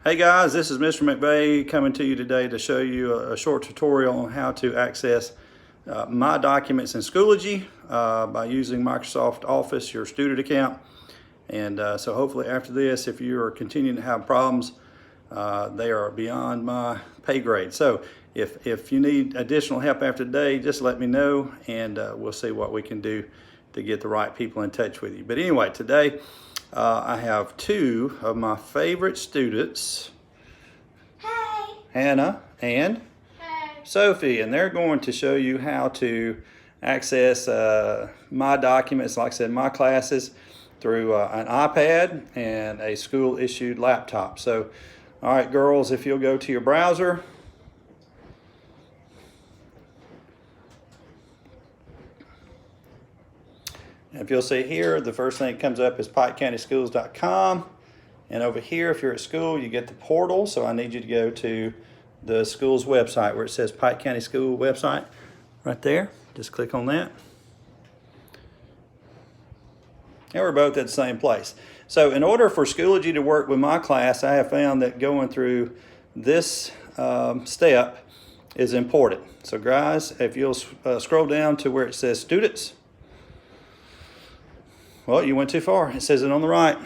Hey guys, this is Mr. McVay coming to you today to show you a short tutorial on how to access My Documents in Schoology by using Microsoft Office, your student account. And so hopefully after this, if you are continuing to have problems, they are beyond my pay grade. So if you need additional help after today, just let me know and we'll see what we can do to get the right people in touch with you. But anyway, today I have two of my favorite students, Hey. Hannah and Sophie, and they're going to show you how to access My Documents, like I said, My Classes, through an iPad and a school-issued laptop. So, all right, girls, if you'll go to your browser. If you'll see here, the first thing that comes up is PikeCountySchools.com. And over here, if you're at school, you get the portal. So I need you to go to the school's website where it says Pike County School website right there. Just click on that. And we're both at the same place. So in order for Schoology to work with my class, I have found that going through this step is important. So guys, if you'll scroll down to where it says Students. Well, you went too far. It says it on the right.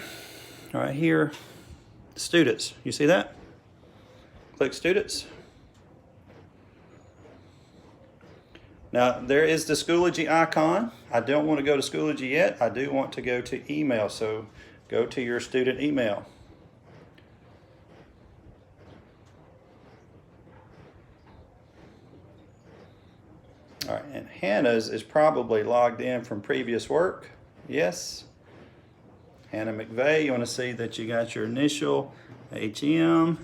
Right here, Students. You see that? Click Students. Now, there is the Schoology icon. I don't want to go to Schoology yet. I do want to go to email, so go to your student email. All right, and Hannah's is probably logged in from previous work. Yes. Hannah McVay, you want to see that you got your initial HM.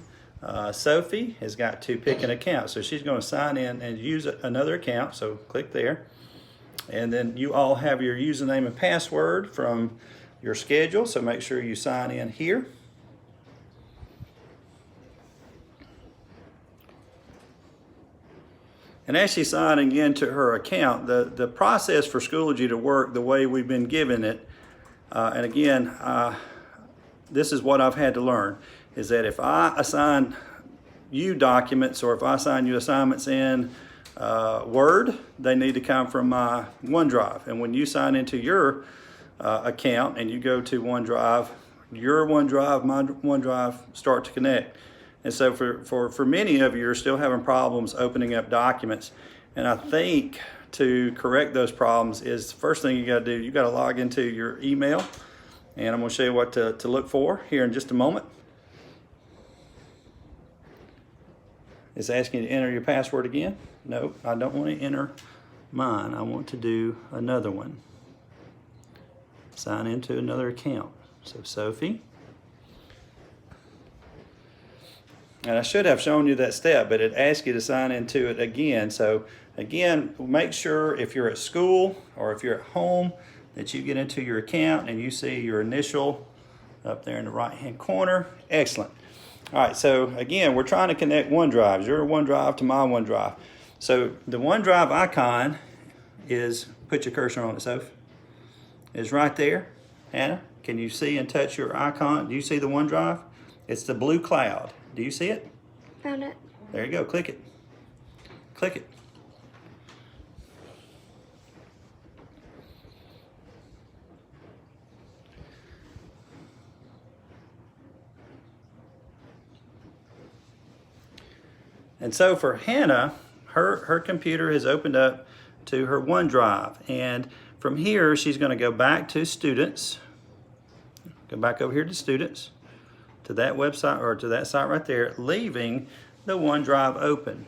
Sophie has got to pick an account, so she's going to sign in and use another account, so click there. And then you all have your username and password from your schedule, so make sure you sign in here. And as she's signing into her account, the process for Schoology to work the way we've been given it, and again, this is what I've had to learn, is that if I assign you documents or if I assign you assignments in Word, they need to come from my OneDrive. And when you sign into your account and you go to OneDrive, your OneDrive, my OneDrive start to connect. And so for many of you are still having problems opening up documents. And I think to correct those problems is the first thing you got to do, you got to log into your email. And I'm going to show you what to look for here in just a moment. It's asking you to enter your password again. No, I don't want to enter mine. I want to do another one. Sign into another account. So Sophie. And I should have shown you that step, but it asks you to sign into it again. So again, make sure if you're at school or if you're at home that you get into your account and you see your initial up there in the right-hand corner. Excellent. All right, so again, we're trying to connect OneDrives, your OneDrive to my OneDrive. So the OneDrive icon is, put your cursor on it, Soph, is right there. Hannah, can you see and touch your icon? Do you see the OneDrive? It's the blue cloud. Do you see it? Found it. There you go, click it. Click it. And so for Hannah, her computer has opened up to her OneDrive. And from here, she's going to go back to Students. Go back over here to Students, to that website or to that site right there, leaving the OneDrive open.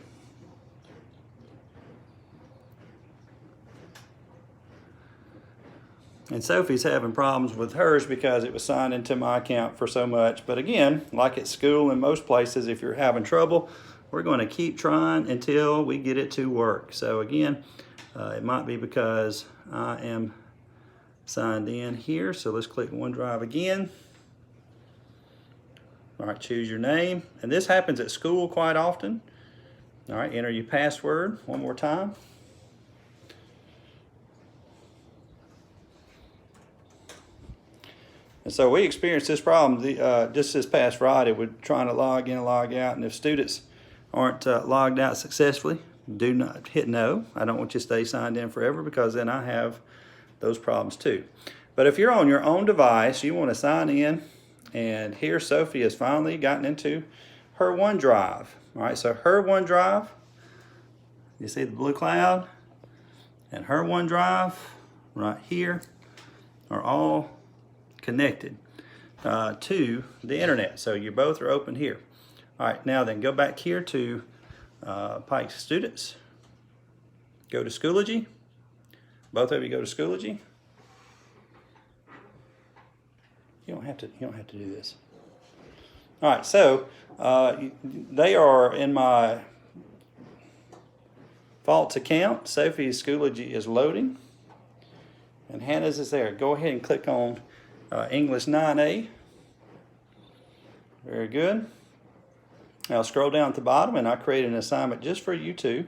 And Sophie's having problems with hers because it was signed into my account for so much. But again, like at school and most places, if you're having trouble, we're going to keep trying until we get it to work. So again, it might be because I am signed in here. So let's click OneDrive again. All right, choose your name. And this happens at school quite often. All right, enter your password one more time. And so we experienced this problem just this past Friday with trying to log in and log out. And if students aren't logged out successfully, do not hit no. I don't want you to stay signed in forever, because then I have those problems too. But if you're on your own device, you want to sign in, and here Sophie has finally gotten into her OneDrive. All right, so her OneDrive, you see the blue cloud, and her OneDrive right here are all connected to the internet. So you both are open here. All right, now then go back here to Pike Students. Go to Schoology. Both of you go to Schoology. You don't have to do this. All right, so they are in my Vaults account. Sophie's Schoology is loading, and Hannah's is there. Go ahead and click on English 9A. Very good. Now scroll down at the bottom, and I created an assignment just for you two.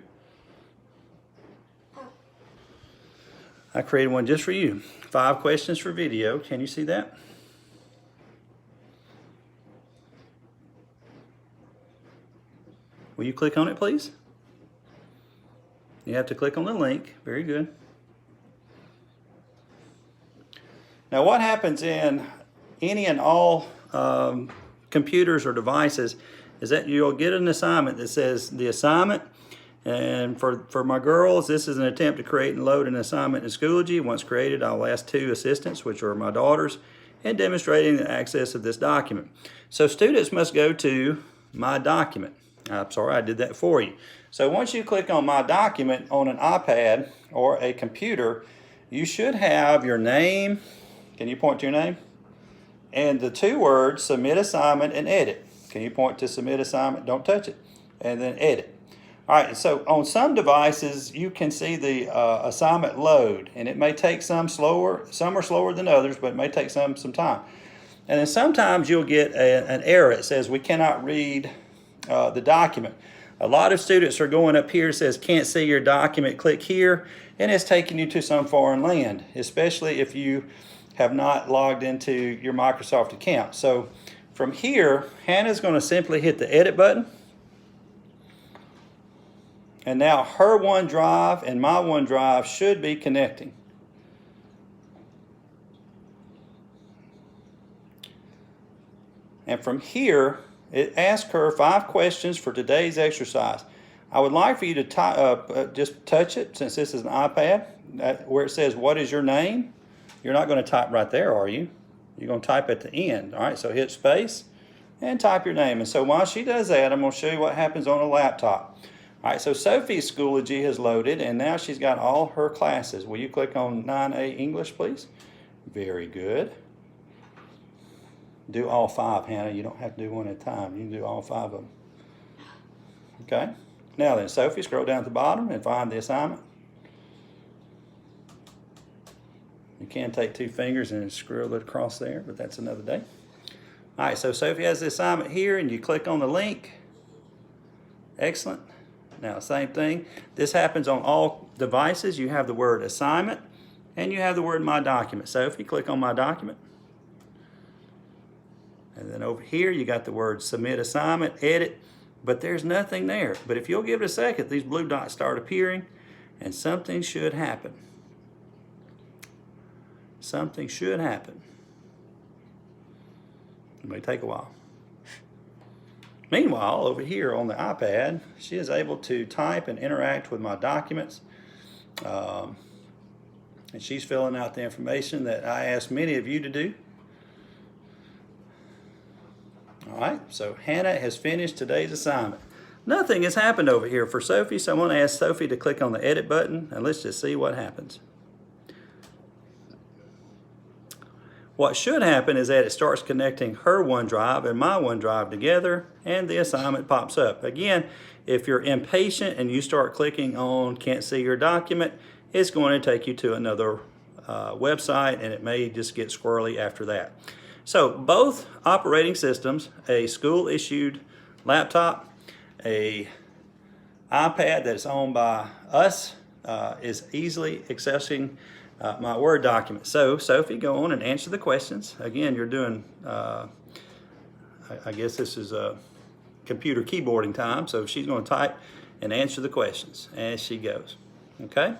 I created one just for you. 5 questions for video. Can you see that? Will you click on it, please? You have to click on the link. Very good. Now, what happens in any and all computers or devices is that you'll get an assignment that says the assignment, and for my girls, this is an attempt to create and load an assignment in Schoology. Once created, I'll ask 2 assistants, which are my daughters, in demonstrating the access of this document. So students must go to My Document. I'm sorry, I did that for you. So once you click on My Document on an iPad or a computer, you should have your name. Can you point to your name? And the 2 words, Submit Assignment and Edit. Can you point to Submit Assignment? Don't touch it. And then Edit. All right, so on some devices, you can see the assignment load, and it may take some slower. Some are slower than others, but it may take some time. And then sometimes you'll get an error. It says we cannot read the document. A lot of students are going up here. It says can't see your document. Click here, and it's taking you to some foreign land, especially if you have not logged into your Microsoft account. So from here, Hannah's going to simply hit the edit button. And now her OneDrive and my OneDrive should be connecting. And from here, it asks her 5 questions for today's exercise. I would like for you to just touch it, since this is an iPad, where it says, what is your name? You're not going to type right there, are you? You're going to type at the end. All right, so hit space and type your name. And so while she does that, I'm going to show you what happens on a laptop. All right, so Sophie's Schoology has loaded, and now she's got all her classes. Will you click on 9A English, please? Very good. Do all 5, Hannah. You don't have to do one at a time. You can do all 5 of them. Okay. Now then, Sophie, scroll down at the bottom and find the assignment. You can take 2 fingers and scroll it across there, but that's another day. All right, so Sophie has the assignment here, and you click on the link. Excellent. Now, same thing. This happens on all devices. You have the word assignment, and you have the word My Document. Sophie, click on My Document. And then over here, you got the word Submit Assignment, Edit, but there's nothing there. But if you'll give it a second, these blue dots start appearing, and something should happen. Something should happen. It may take a while. Meanwhile, over here on the iPad, she is able to type and interact with my documents. And she's filling out the information that I asked many of you to do. All right, so Hannah has finished today's assignment. Nothing has happened over here for Sophie, so I'm going to ask Sophie to click on the edit button, and let's just see what happens. What should happen is that it starts connecting her OneDrive and my OneDrive together, and the assignment pops up. Again, if you're impatient and you start clicking on can't see your document, it's going to take you to another website, and it may just get squirrely after that. So both operating systems, a school-issued laptop, a iPad that's owned by us, is easily accessing my Word document. So Sophie, go on and answer the questions. Again, you're doing, I guess this is a computer keyboarding time, so she's going to type and answer the questions as she goes. Okay?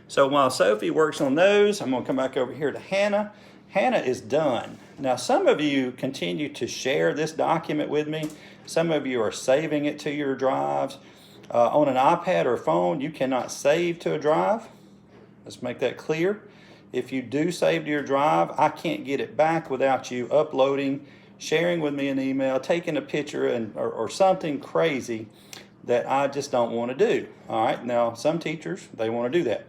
So while Sophie works on those, I'm going to come back over here to Hannah. Hannah is done. Now, some of you continue to share this document with me. Some of you are saving it to your drives. On an iPad or phone, you cannot save to a drive. Let's make that clear. If you do save to your drive, I can't get it back without you uploading, sharing with me an email, taking a picture, or something crazy that I just don't want to do. All right. Now, some teachers, they want to do that.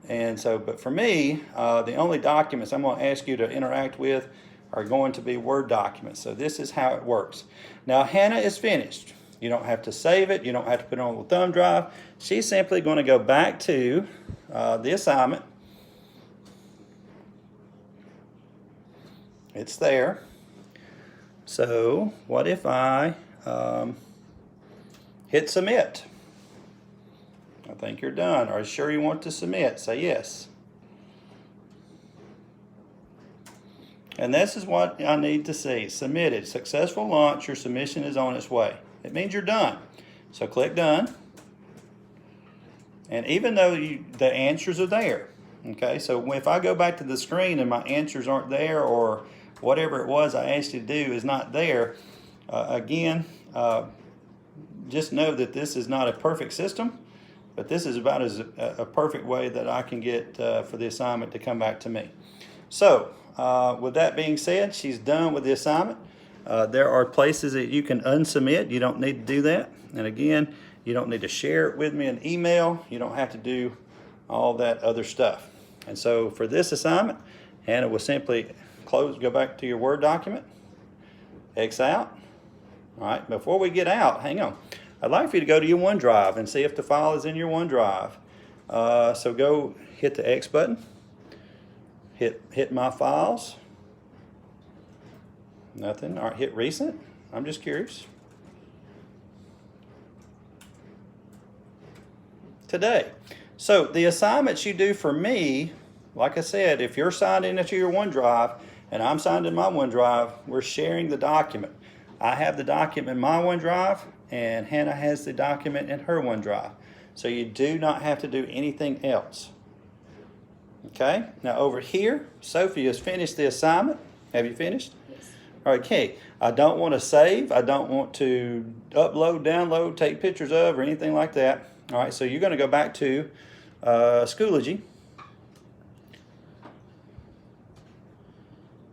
And so, but for me, the only documents I'm going to ask you to interact with are going to be Word documents. So this is how it works. Now, Hannah is finished. You don't have to save it. You don't have to put it on a thumb drive. She's simply going to go back to the assignment. It's there. So what if I hit submit? I think you're done. Are you sure you want to submit? Say yes. And this is what I need to see. Submitted. Successful launch. Your submission is on its way. It means you're done. So click done. And even though the answers are there, okay, so if I go back to the screen and my answers aren't there, or whatever it was I asked you to do is not there, just know that this is not a perfect system, but this is about as a perfect way that I can get for the assignment to come back to me. So with that being said, she's done with the assignment. There are places that you can unsubmit. You don't need to do that. And again, you don't need to share it with me in email. You don't have to do all that other stuff. And so for this assignment, Hannah will simply go back to your Word document, X out. All right, before we get out, hang on. I'd like for you to go to your OneDrive and see if the file is in your OneDrive. So go hit the X button, hit My Files. Nothing. All right, hit Recent. I'm just curious. Today. So the assignments you do for me, like I said, if you're signed into your OneDrive and I'm signed in my OneDrive, we're sharing the document. I have the document in my OneDrive and Hannah has the document in her OneDrive. So you do not have to do anything else. Okay, now over here, Sophie has finished the assignment. Have you finished? Yes. All right, okay. I don't want to save. I don't want to upload, download, take pictures of, or anything like that. All right, so you're going to go back to Schoology.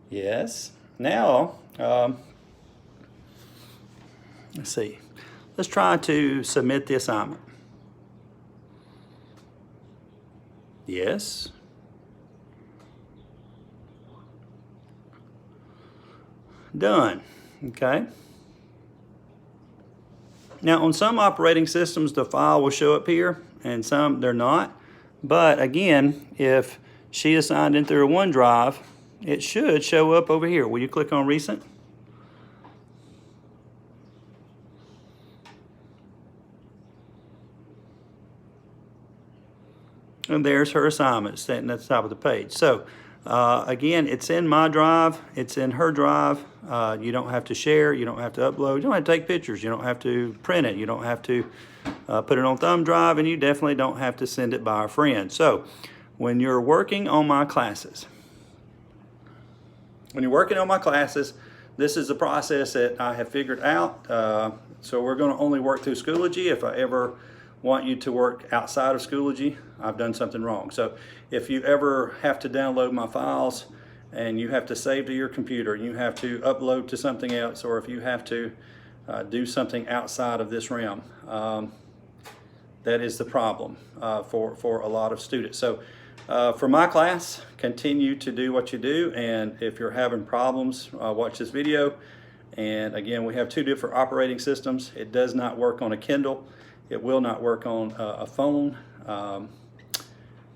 Yes. Now, let's see. Let's try to submit the assignment. Yes. Done. Okay. Now, on some operating systems, the file will show up here, and some they're not. But again, if she is signed in through a OneDrive, it should show up over here. Will you click on Recent? And there's her assignment sitting at the top of the page. So again, it's in my drive, it's in her drive. You don't have to share, you don't have to upload, you don't have to take pictures, you don't have to print it, you don't have to put it on thumb drive, and you definitely don't have to send it by a friend. So when you're working on my classes, this is the process that I have figured out. So we're going to only work through Schoology. If I ever want you to work outside of Schoology, I've done something wrong. So if you ever have to download my files and you have to save to your computer and you have to upload to something else, or if you have to do something outside of this realm, that is the problem for a lot of students. So for my class, continue to do what you do, and if you're having problems, watch this video. And again, we have two different operating systems. It does not work on a Kindle. It will not work on a phone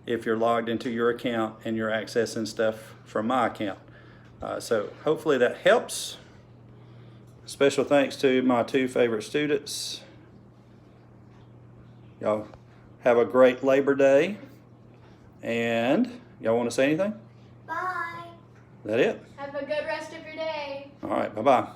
if you're logged into your account and you're accessing stuff from my account. So hopefully that helps. Special thanks to my two favorite students. Y'all have a great Labor Day, and Y'all want to say anything? Bye. Is that it? Have a good rest of your day. All right, bye-bye.